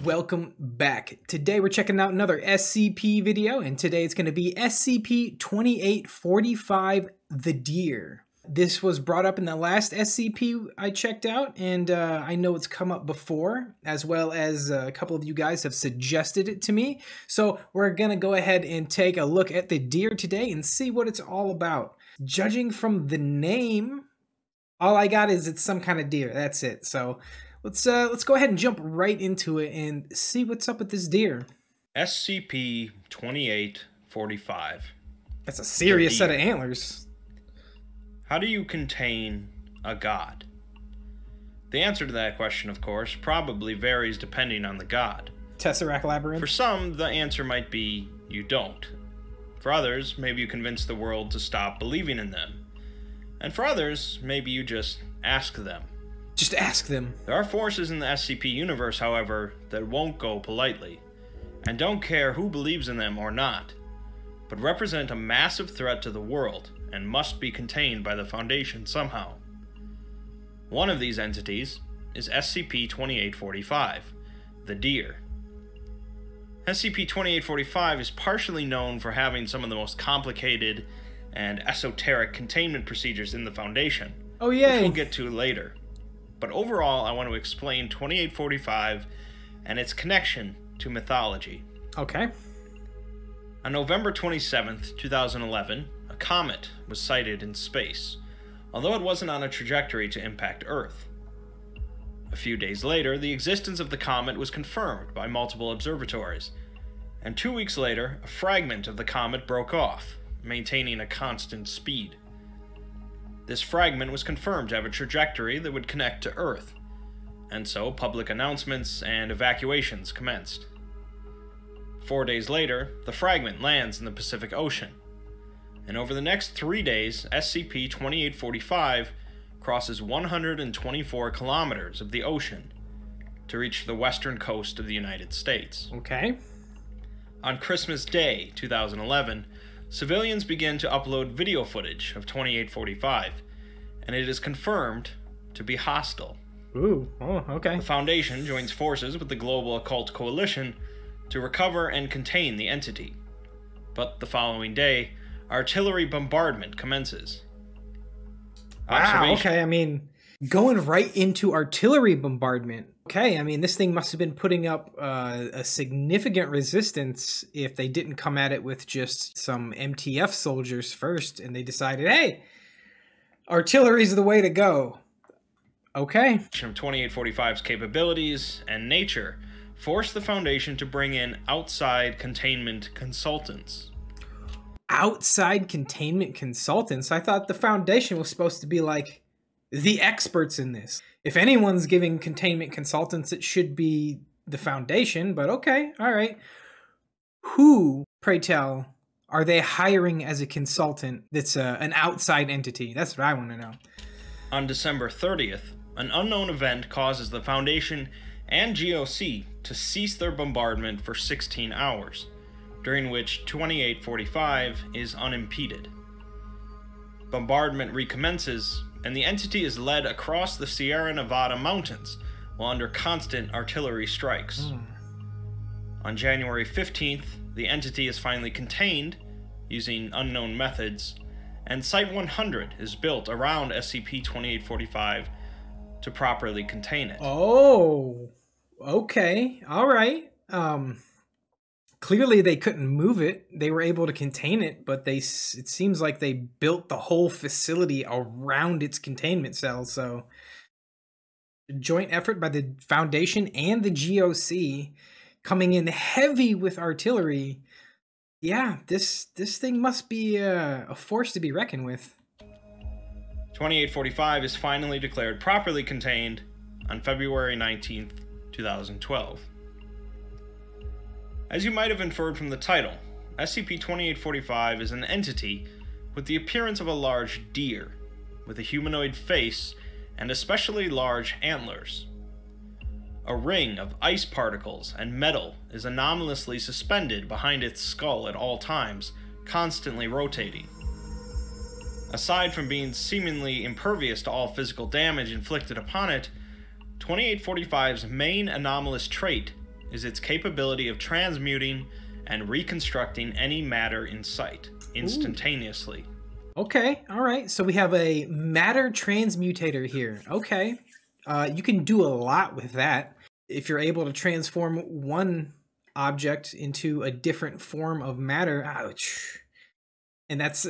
welcome back. Today we're checking out another SCP video, and today it's going to be SCP-2845, the Deer. This was brought up in the last SCP I checked out, and I know it's come up before, as well as a couple of you guys have suggested it to me. So we're going to go ahead and take a look at the Deer today and see what it's all about. Judging from the name, all I got is it's some kind of deer. That's it. So let's go ahead and jump right into it and see what's up with this deer. SCP-2845. That's a serious set of antlers. How do you contain a god? The answer to that question, of course, probably varies depending on the god. Tesseract Labyrinth? For some, the answer might be you don't. For others, maybe you convince the world to stop believing in them. And for others, maybe you just ask them. Just ask them. There are forces in the SCP universe, however, that won't go politely, and don't care who believes in them or not, but represent a massive threat to the world and must be contained by the Foundation somehow. One of these entities is SCP-2845, the Deer. SCP-2845 is partially known for having some of the most complicated and esoteric containment procedures in the Foundation, Oh yay! which we'll get to later. But overall, I want to explain 2845 and its connection to mythology. Okay. On November 27th, 2011, a comet was sighted in space, although it wasn't on a trajectory to impact Earth. A few days later, the existence of the comet was confirmed by multiple observatories, and 2 weeks later, a fragment of the comet broke off, maintaining a constant speed. This fragment was confirmed to have a trajectory that would connect to Earth, and so public announcements and evacuations commenced. 4 days later, the fragment lands in the Pacific Ocean, and over the next 3 days, SCP-2845 crosses 124 kilometers of the ocean to reach the western coast of the United States. Okay. On Christmas Day, 2011, civilians begin to upload video footage of 2845, and it is confirmed to be hostile. Ooh, oh, okay. The Foundation joins forces with the Global Occult Coalition to recover and contain the entity. But the following day, artillery bombardment commences. Wow, okay, I mean, going right into artillery bombardment. Okay, I mean, this thing must have been putting up a significant resistance if they didn't come at it with just some MTF soldiers first, and they decided, hey, artillery's the way to go. Okay. From 2845's capabilities and nature, forced the Foundation to bring in outside containment consultants. Outside containment consultants? I thought the Foundation was supposed to be like the experts in this. If anyone's giving containment consultants, it should be the Foundation, but okay, all right. Who, pray tell, are they hiring as a consultant that's an outside entity? That's what I want to know. On December 30th, an unknown event causes the Foundation and GOC to cease their bombardment for 16 hours, during which 2845 is unimpeded. Bombardment recommences, and the entity is led across the Sierra Nevada mountains while under constant artillery strikes. On January 15th, the entity is finally contained using unknown methods, and Site 100 is built around SCP-2845 to properly contain it. Oh, okay, all right. Clearly they couldn't move it. They were able to contain it, but it seems like they built the whole facility around its containment cells. So, joint effort by the Foundation and the GOC, coming in heavy with artillery. Yeah, this thing must be a force to be reckoned with. 2845 is finally declared properly contained on February 19th, 2012. As you might have inferred from the title, SCP-2845 is an entity with the appearance of a large deer, with a humanoid face and especially large antlers. A ring of ice particles and metal is anomalously suspended behind its skull at all times, constantly rotating. Aside from being seemingly impervious to all physical damage inflicted upon it, 2845's main anomalous trait is its capability of transmuting and reconstructing any matter in sight instantaneously. Okay, all right. So we have a matter transmutator here. Okay. You can do a lot with that. If you're able to transform one object into a different form of matter, ouch. And that's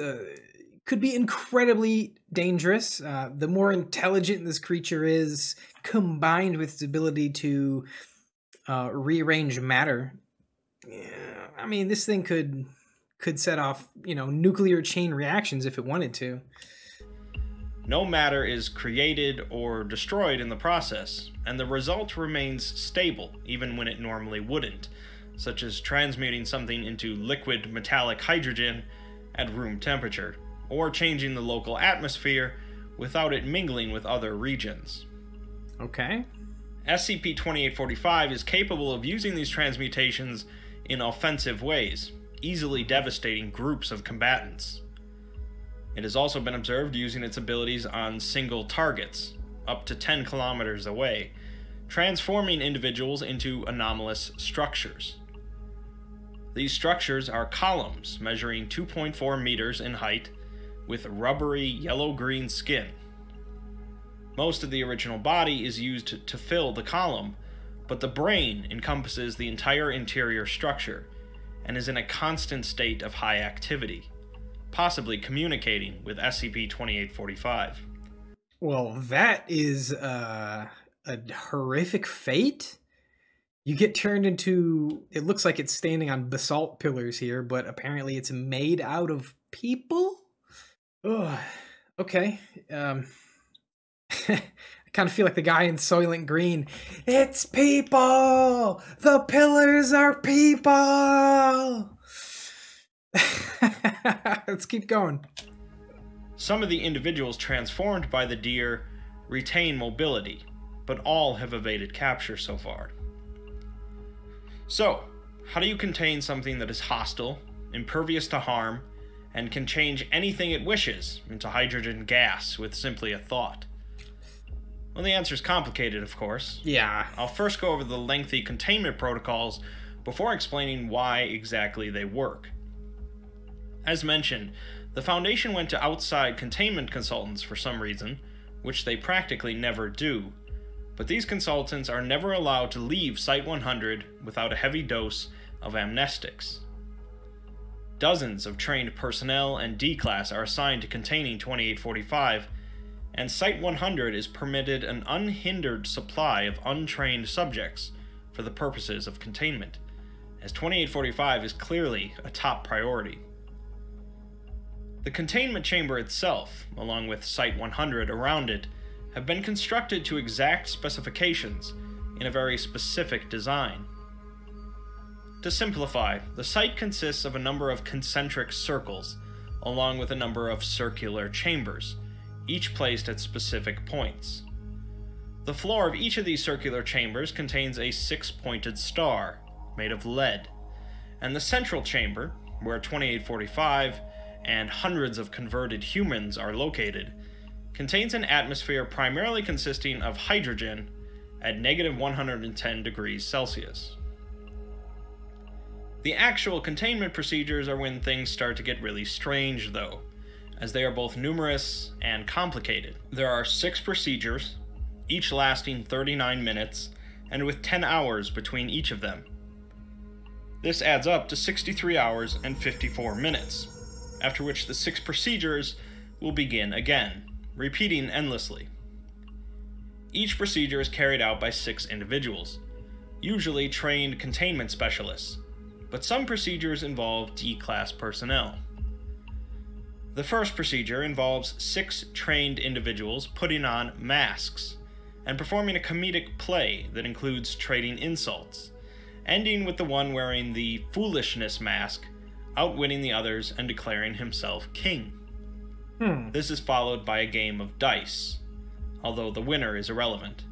could be incredibly dangerous. The more intelligent this creature is, combined with its ability to rearrange matter, yeah, I mean, this thing could set off, nuclear chain reactions if it wanted to. No matter is created or destroyed in the process, and the result remains stable even when it normally wouldn't, such as transmuting something into liquid metallic hydrogen at room temperature, or changing the local atmosphere without it mingling with other regions. Okay. SCP-2845 is capable of using these transmutations in offensive ways, easily devastating groups of combatants. It has also been observed using its abilities on single targets, up to 10 kilometers away, transforming individuals into anomalous structures. These structures are columns measuring 2.4 meters in height, with rubbery yellow-green skin. Most of the original body is used to fill the column, but the brain encompasses the entire interior structure and is in a constant state of high activity, possibly communicating with SCP-2845. Well, that is a horrific fate. You get turned into, it looks like it's standing on basalt pillars here, but apparently it's made out of people? Oh, okay. I kind of feel like the guy in Soylent Green. It's people! The pillars are people! Let's keep going. Some of the individuals transformed by the deer retain mobility, but all have evaded capture so far. So, how do you contain something that is hostile, impervious to harm, and can change anything it wishes into hydrogen gas with simply a thought? Well, the answer is complicated, of course. Yeah. I'll first go over the lengthy containment protocols before explaining why exactly they work. As mentioned, the Foundation went to outside containment consultants for some reason, which they practically never do, but these consultants are never allowed to leave Site-100 without a heavy dose of amnestics. Dozens of trained personnel and D-Class are assigned to containing 2845, and Site-100 is permitted an unhindered supply of untrained subjects for the purposes of containment, as 2845 is clearly a top priority. The containment chamber itself, along with Site-100 around it, have been constructed to exact specifications in a very specific design. To simplify, the site consists of a number of concentric circles, along with a number of circular chambers, each placed at specific points. The floor of each of these circular chambers contains a 6-pointed star, made of lead, and the central chamber, where 2845 and hundreds of converted humans are located, contains an atmosphere primarily consisting of hydrogen at negative 110 degrees Celsius. The actual containment procedures are when things start to get really strange, though, as they are both numerous and complicated. There are 6 procedures, each lasting 39 minutes, and with 10 hours between each of them. This adds up to 63 hours and 54 minutes, after which the 6 procedures will begin again, repeating endlessly. Each procedure is carried out by 6 individuals, usually trained containment specialists, but some procedures involve D-Class personnel. The first procedure involves 6 trained individuals putting on masks and performing a comedic play that includes trading insults, ending with the one wearing the foolishness mask outwitting the others and declaring himself king. This is followed by a game of dice, although the winner is irrelevant.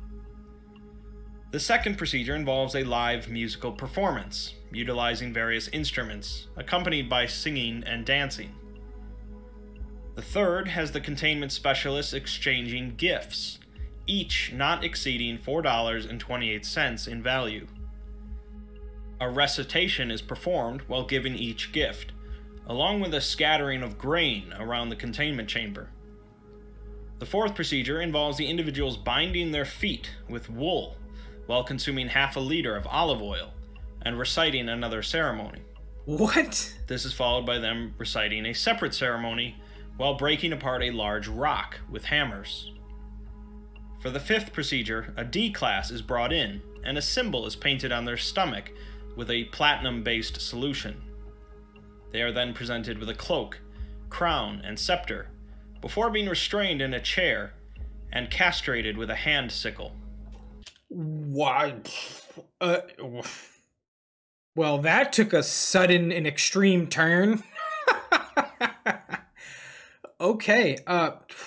The second procedure involves a live musical performance, utilizing various instruments, accompanied by singing and dancing. The third has the containment specialists exchanging gifts, each not exceeding $4.28 in value. A recitation is performed while giving each gift, along with a scattering of grain around the containment chamber. The fourth procedure involves the individuals binding their feet with wool while consuming half a liter of olive oil and reciting another ceremony. What? This is followed by them reciting a separate ceremony while breaking apart a large rock with hammers. For the fifth procedure, a D class is brought in, and a symbol is painted on their stomach with a platinum-based solution. They are then presented with a cloak, crown, and scepter, before being restrained in a chair and castrated with a hand sickle. What? Well, that took a sudden and extreme turn. Okay,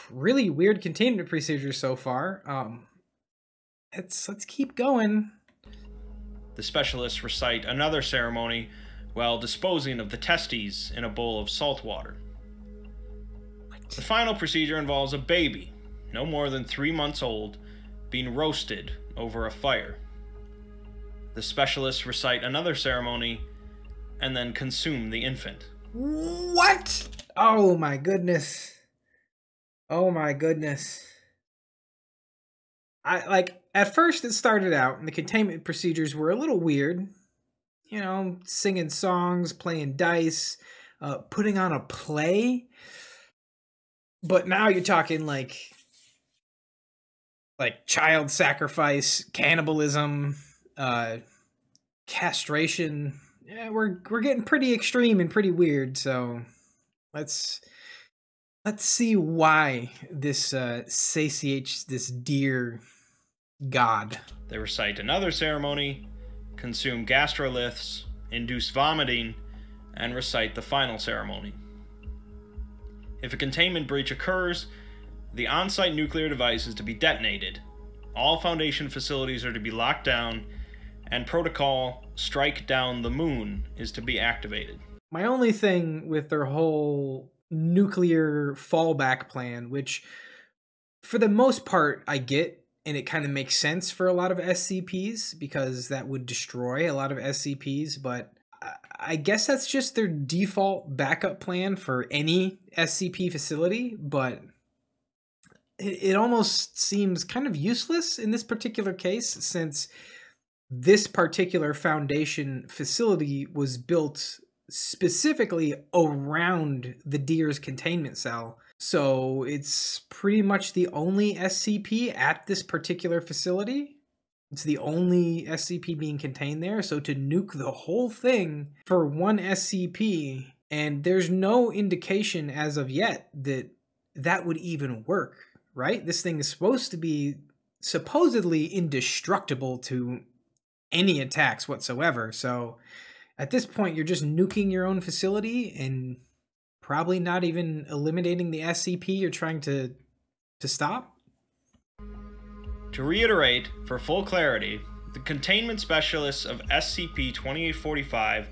really weird containment procedure so far. Let's keep going. The specialists recite another ceremony while disposing of the testes in a bowl of salt water. The final procedure involves a baby, no more than 3 months old, being roasted over a fire. The specialists recite another ceremony and then consume the infant. What? Oh my goodness. Oh my goodness. At first it started out and the containment procedures were a little weird. You know, singing songs, playing dice, putting on a play. But now you're talking like child sacrifice, cannibalism, castration. Yeah, we're getting pretty extreme and pretty weird. So let's see why this satiates this dear god. They recite another ceremony, consume gastroliths, induce vomiting, and recite the final ceremony. If a containment breach occurs, the on-site nuclear device is to be detonated. All Foundation facilities are to be locked down, and protocol Strike Down the Moon is to be activated. My only thing with their whole nuclear fallback plan, which for the most part I get, and it kind of makes sense for a lot of SCPs because that would destroy a lot of SCPs, but I guess that's just their default backup plan for any SCP facility, but it almost seems kind of useless in this particular case since this particular Foundation facility was built specifically around the deer's containment cell. So it's pretty much the only SCP at this particular facility. It's the only SCP being contained there. So to nuke the whole thing for one SCP, and there's no indication as of yet that that would even work, right? This thing is supposed to be supposedly indestructible to any attacks whatsoever. So at this point, you're just nuking your own facility and probably not even eliminating the SCP you're trying to stop. To reiterate, for full clarity, the containment specialists of SCP-2845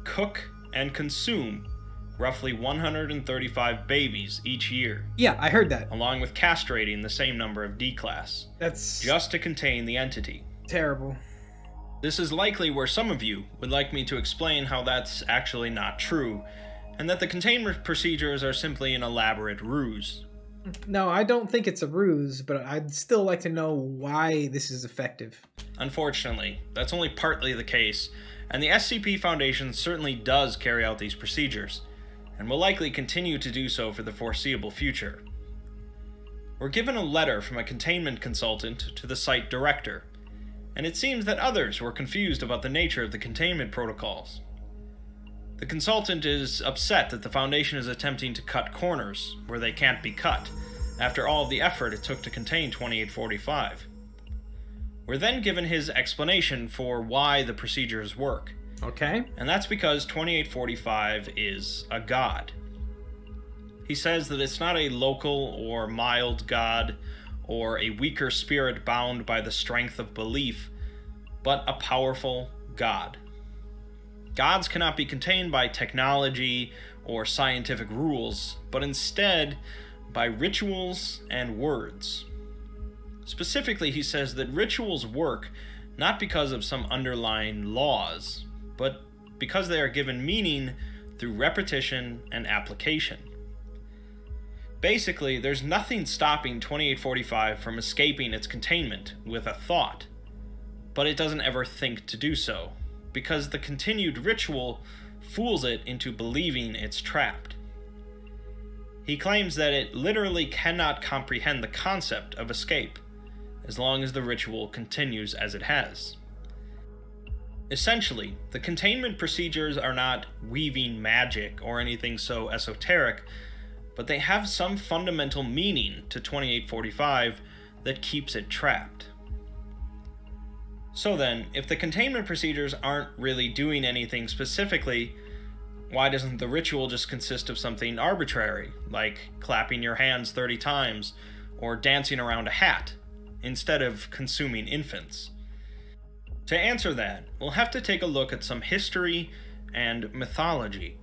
cook and consume roughly 135 babies each year. Yeah, I heard that. Along with castrating the same number of D-Class. That's just to contain the entity. Terrible. This is likely where some of you would like me to explain how that's actually not true, and that the containment procedures are simply an elaborate ruse. No, I don't think it's a ruse, but I'd still like to know why this is effective. Unfortunately, that's only partly the case, and the SCP Foundation certainly does carry out these procedures, and will likely continue to do so for the foreseeable future. We're given a letter from a containment consultant to the site director, and it seems that others were confused about the nature of the containment protocols. The consultant is upset that the Foundation is attempting to cut corners where they can't be cut, after all of the effort it took to contain 2845. We're then given his explanation for why the procedures work. Okay. And that's because 2845 is a god. He says that it's not a local or mild god, or a weaker spirit bound by the strength of belief, but a powerful god. Gods cannot be contained by technology or scientific rules, but instead by rituals and words. Specifically, he says that rituals work not because of some underlying laws, but because they are given meaning through repetition and application. Basically, there's nothing stopping 2845 from escaping its containment with a thought, but it doesn't ever think to do so, because the continued ritual fools it into believing it's trapped. He claims that it literally cannot comprehend the concept of escape, as long as the ritual continues as it has. Essentially, the containment procedures are not weaving magic or anything so esoteric, but they have some fundamental meaning to 2845 that keeps it trapped. So then, if the containment procedures aren't really doing anything specifically, why doesn't the ritual just consist of something arbitrary, like clapping your hands 30 times or dancing around a hat, instead of consuming infants? To answer that, we'll have to take a look at some history and mythology.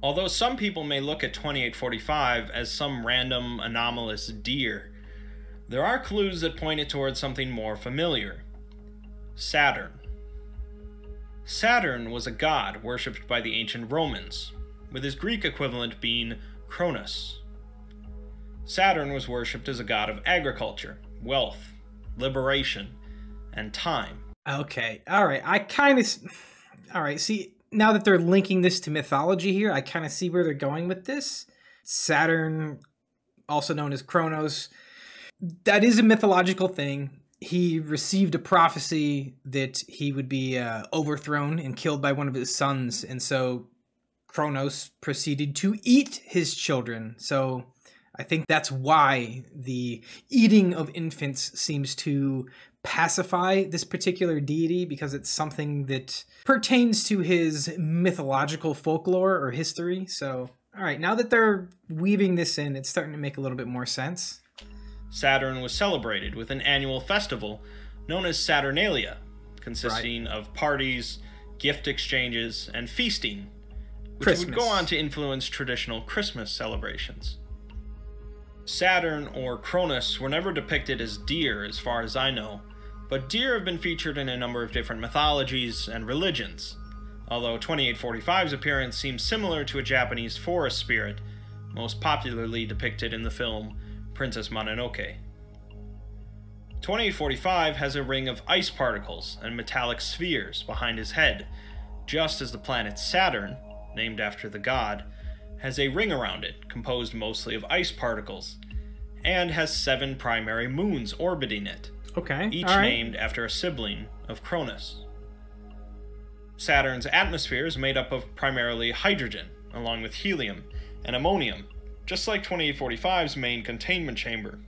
Although some people may look at 2845 as some random anomalous deer, there are clues that point it towards something more familiar: Saturn. Saturn was a god worshipped by the ancient Romans, with his Greek equivalent being Cronus. Saturn was worshipped as a god of agriculture, wealth, liberation, and time. Okay, alright, Alright, see, now that they're linking this to mythology here, I kind of see where they're going with this. Saturn, also known as Kronos, that is a mythological thing. He received a prophecy that he would be overthrown and killed by one of his sons, and so Kronos proceeded to eat his children. So I think that's why the eating of infants seems to pacify this particular deity, because it's something that pertains to his mythological folklore or history. So, all right, now that they're weaving this in, it's starting to make a little bit more sense. Saturn was celebrated with an annual festival known as Saturnalia, consisting of parties, gift exchanges, and feasting, which would go on to influence traditional Christmas celebrations. Saturn, or Cronus, were never depicted as deer as far as I know, but deer have been featured in a number of different mythologies and religions, although 2845's appearance seems similar to a Japanese forest spirit, most popularly depicted in the film Princess Mononoke. 2845 has a ring of ice particles and metallic spheres behind his head, just as the planet Saturn, named after the god, has a ring around it composed mostly of ice particles, and has 7 primary moons orbiting it, each named after a sibling of Cronus. Saturn's atmosphere is made up of primarily hydrogen, along with helium and ammonium, just like 2845's main containment chamber.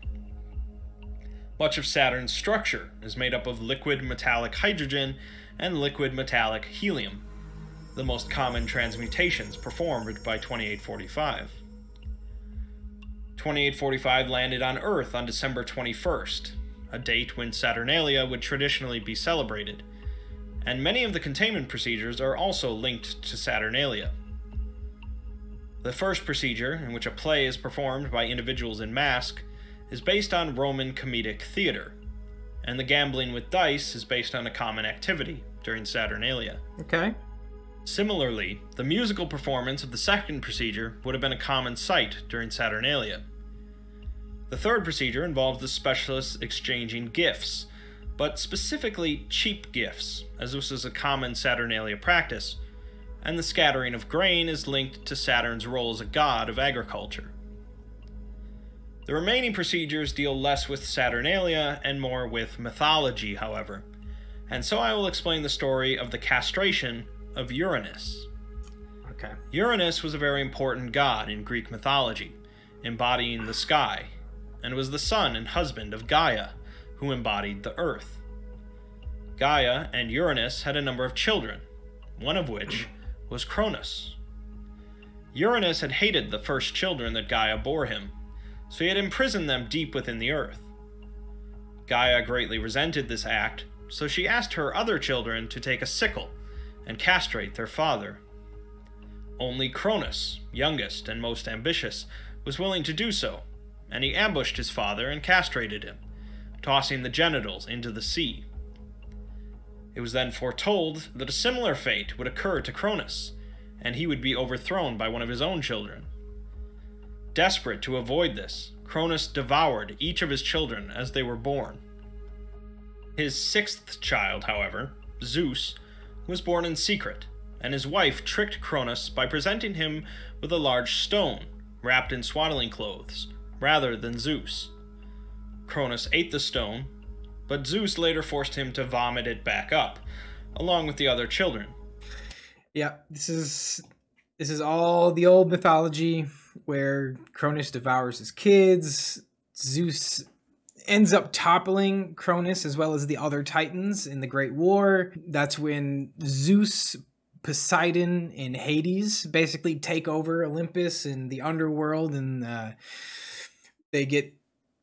Much of Saturn's structure is made up of liquid metallic hydrogen and liquid metallic helium, the most common transmutations performed by 2845. 2845 landed on Earth on December 21st, a date when Saturnalia would traditionally be celebrated, and many of the containment procedures are also linked to Saturnalia. The first procedure, in which a play is performed by individuals in mask, is based on Roman comedic theater, and the gambling with dice is based on a common activity during Saturnalia. Similarly, the musical performance of the second procedure would have been a common sight during Saturnalia. The third procedure involves the specialists exchanging gifts, but specifically cheap gifts, as this is a common Saturnalia practice, and the scattering of grain is linked to Saturn's role as a god of agriculture. The remaining procedures deal less with Saturnalia and more with mythology, however, and so I will explain the story of the castration of Uranus. Uranus was a very important god in Greek mythology, embodying the sky, and was the son and husband of Gaia, who embodied the earth. Gaia and Uranus had a number of children, one of which was Cronus. Uranus had hated the first children that Gaia bore him, so he had imprisoned them deep within the earth. Gaia greatly resented this act, so she asked her other children to take a sickle and castrate their father. Only Cronus, youngest and most ambitious, was willing to do so, and he ambushed his father and castrated him, tossing the genitals into the sea. It was then foretold that a similar fate would occur to Cronus, and he would be overthrown by one of his own children. Desperate to avoid this, Cronus devoured each of his children as they were born. His sixth child, however, Zeus, was born in secret, and his wife tricked Cronus by presenting him with a large stone wrapped in swaddling clothes, rather than Zeus. Cronus ate the stone, but Zeus later forced him to vomit it back up, along with the other children. Yeah, this is all the old mythology where Cronus devours his kids. Zeus ends up toppling Cronus as well as the other Titans in the Great War. That's when Zeus, Poseidon, and Hades basically take over Olympus and the underworld, and they get,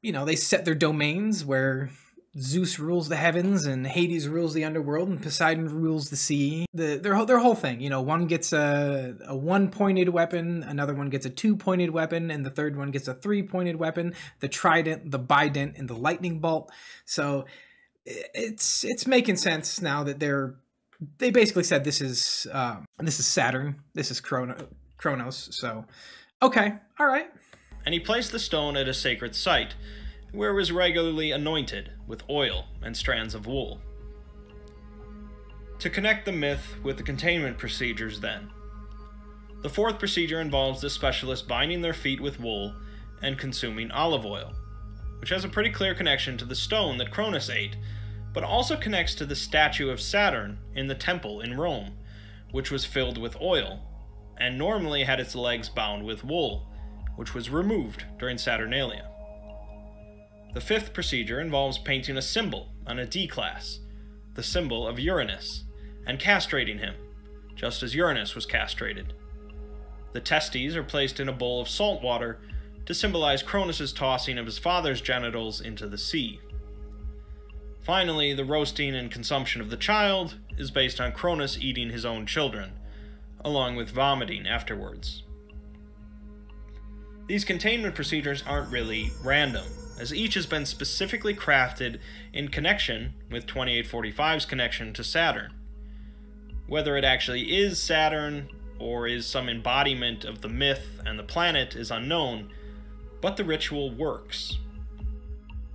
they set their domains where Zeus rules the heavens and Hades rules the underworld and Poseidon rules the sea. Their whole thing, one gets a one-pointed weapon, another one gets a two-pointed weapon, and the third one gets a three-pointed weapon, the trident, the bident, and the lightning bolt. So it's making sense now that they basically said this is Saturn, this is Kronos. So okay, all right. And he placed the stone at a sacred site, where it was regularly anointed with oil and strands of wool. To connect the myth with the containment procedures then, the fourth procedure involves the specialists binding their feet with wool and consuming olive oil, which has a pretty clear connection to the stone that Cronus ate, but also connects to the statue of Saturn in the temple in Rome, which was filled with oil, and normally had its legs bound with wool, which was removed during Saturnalia. The fifth procedure involves painting a symbol on a D-class, the symbol of Uranus, and castrating him, just as Uranus was castrated. The testes are placed in a bowl of salt water to symbolize Cronus's tossing of his father's genitals into the sea. Finally, the roasting and consumption of the child is based on Cronus eating his own children, along with vomiting afterwards. These containment procedures aren't really random, as each has been specifically crafted in connection with 2845's connection to Saturn. Whether it actually is Saturn, or is some embodiment of the myth and the planet is unknown, but the ritual works.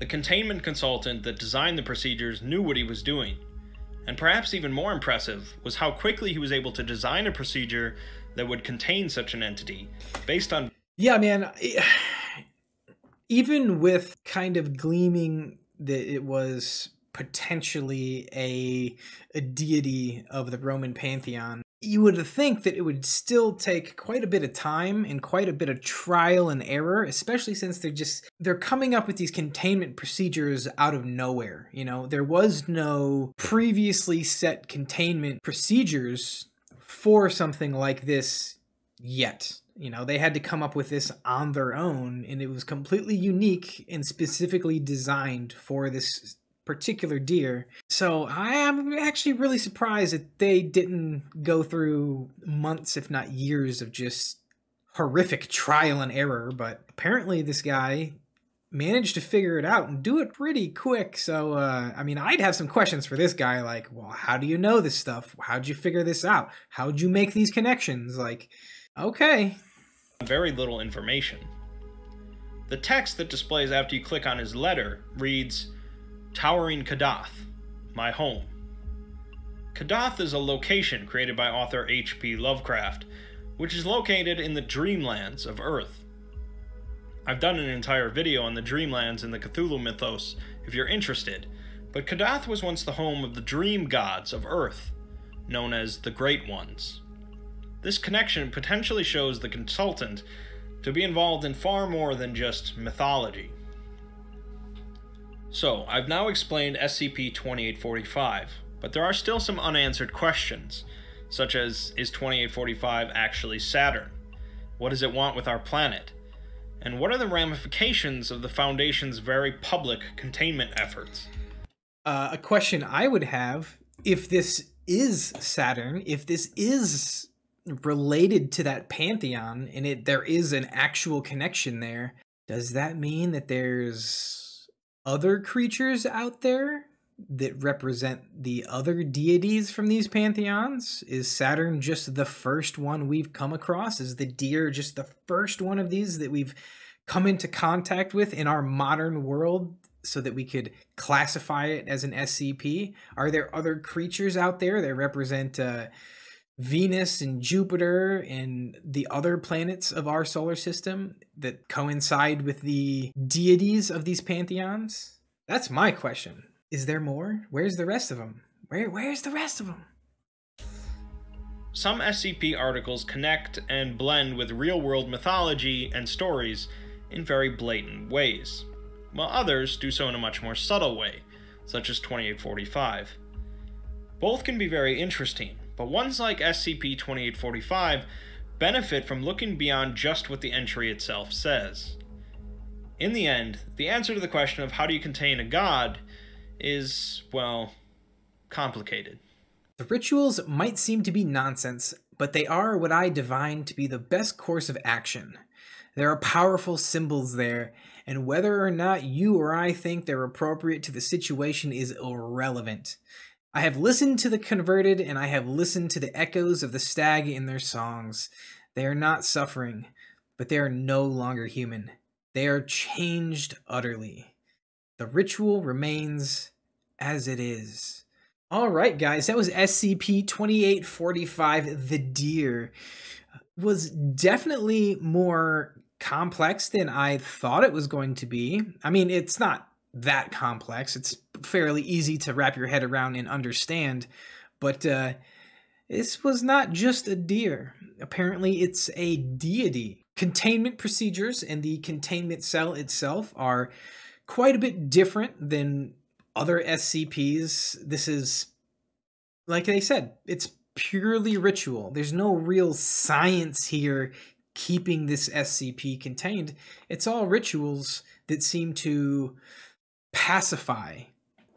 The containment consultant that designed the procedures knew what he was doing, and perhaps even more impressive was how quickly he was able to design a procedure that would contain such an entity, based on... Yeah, man, even with kind of gleaming that it was potentially a deity of the Roman pantheon, you would think that it would still take quite a bit of time and quite a bit of trial and error, especially since they're coming up with these containment procedures out of nowhere. There was no previously set containment procedures for something like this yet. They had to come up with this on their own, and it was completely unique and specifically designed for this particular deer. So I am actually really surprised that they didn't go through months, if not years, of just horrific trial and error. But apparently this guy managed to figure it out and do it pretty quick. So, I'd have some questions for this guy, like, well, how do you know this stuff? How'd you figure this out? How'd you make these connections? Like, okay. Very little information. The text that displays after you click on his letter reads, Towering Kadath, my home. Kadath is a location created by author H.P. Lovecraft, which is located in the Dreamlands of Earth. I've done an entire video on the Dreamlands in the Cthulhu mythos if you're interested, but Kadath was once the home of the dream gods of Earth, known as the Great Ones. This connection potentially shows the consultant to be involved in far more than just mythology. So, I've now explained SCP-2845, but there are still some unanswered questions, such as, is 2845 actually Saturn? What does it want with our planet? And what are the ramifications of the Foundation's very public containment efforts? A question I would have, if this is Saturn, if this is related to that pantheon, and there is an actual connection there, does that mean that there's other creatures out there that represent the other deities from these pantheons? Is Saturn just the first one we've come across? Is the deer just the first one of these that we've come into contact with in our modern world so that we could classify it as an SCP? Are there other creatures out there that represent Venus and Jupiter and the other planets of our solar system that coincide with the deities of these pantheons? That's my question. Is there more? Where's the rest of them? Where's the rest of them? Some SCP articles connect and blend with real-world mythology and stories in very blatant ways, while others do so in a much more subtle way, such as 2845. Both can be very interesting, but ones like SCP-2845 benefit from looking beyond just what the entry itself says. In the end, the answer to the question of how do you contain a god is, well, complicated. The rituals might seem to be nonsense, but they are what I divine to be the best course of action. There are powerful symbols there, and whether or not you or I think they're appropriate to the situation is irrelevant. I have listened to the converted, and I have listened to the echoes of the stag in their songs. They are not suffering, but they are no longer human. They are changed utterly. The ritual remains as it is. All right, guys, that was SCP-2845, the deer. It was definitely more complex than I thought it was going to be. I mean, it's not that complex. It's fairly easy to wrap your head around and understand, but this was not just a deer. Apparently, it's a deity. Containment procedures and the containment cell itself are quite a bit different than other SCPs. This is, like they said, it's purely ritual. There's no real science here keeping this SCP contained. It's all rituals that seem to pacify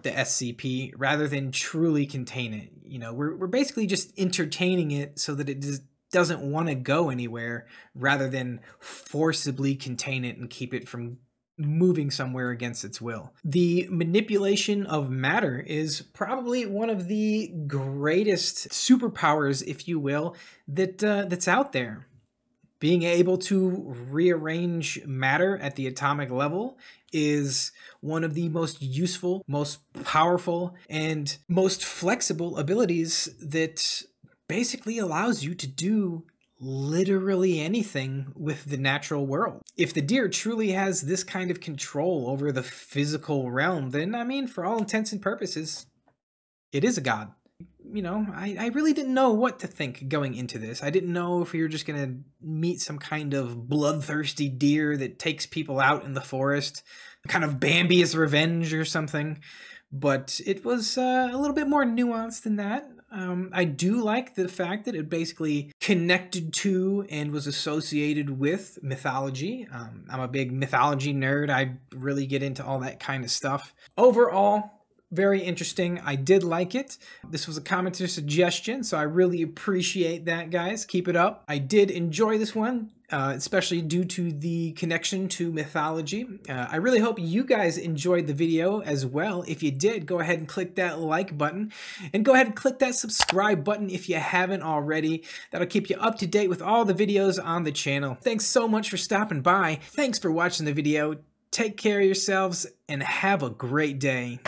the SCP rather than truly contain it. You know, we're basically just entertaining it so that it doesn't want to go anywhere rather than forcibly contain it and keep it from moving somewhere against its will. The manipulation of matter is probably one of the greatest superpowers, if you will, that's out there. Being able to rearrange matter at the atomic level is one of the most useful, most powerful, and most flexible abilities that basically allows you to do literally anything with the natural world. If the deer truly has this kind of control over the physical realm, then, I mean, for all intents and purposes, it is a god. You know, I really didn't know what to think going into this. I didn't know if we were just going to meet some kind of bloodthirsty deer that takes people out in the forest, kind of Bambi's revenge or something. But it was a little bit more nuanced than that. I do like the fact that it basically connected to and was associated with mythology. I'm a big mythology nerd. I really get into all that kind of stuff. Overall, very interesting. I did like it. This was a commenter suggestion, so I really appreciate that, guys. Keep it up. I did enjoy this one, especially due to the connection to mythology. I really hope you guys enjoyed the video as well. If you did, go ahead and click that like button, and go ahead and click that subscribe button if you haven't already. That'll keep you up to date with all the videos on the channel. Thanks so much for stopping by. Thanks for watching the video. Take care of yourselves and have a great day.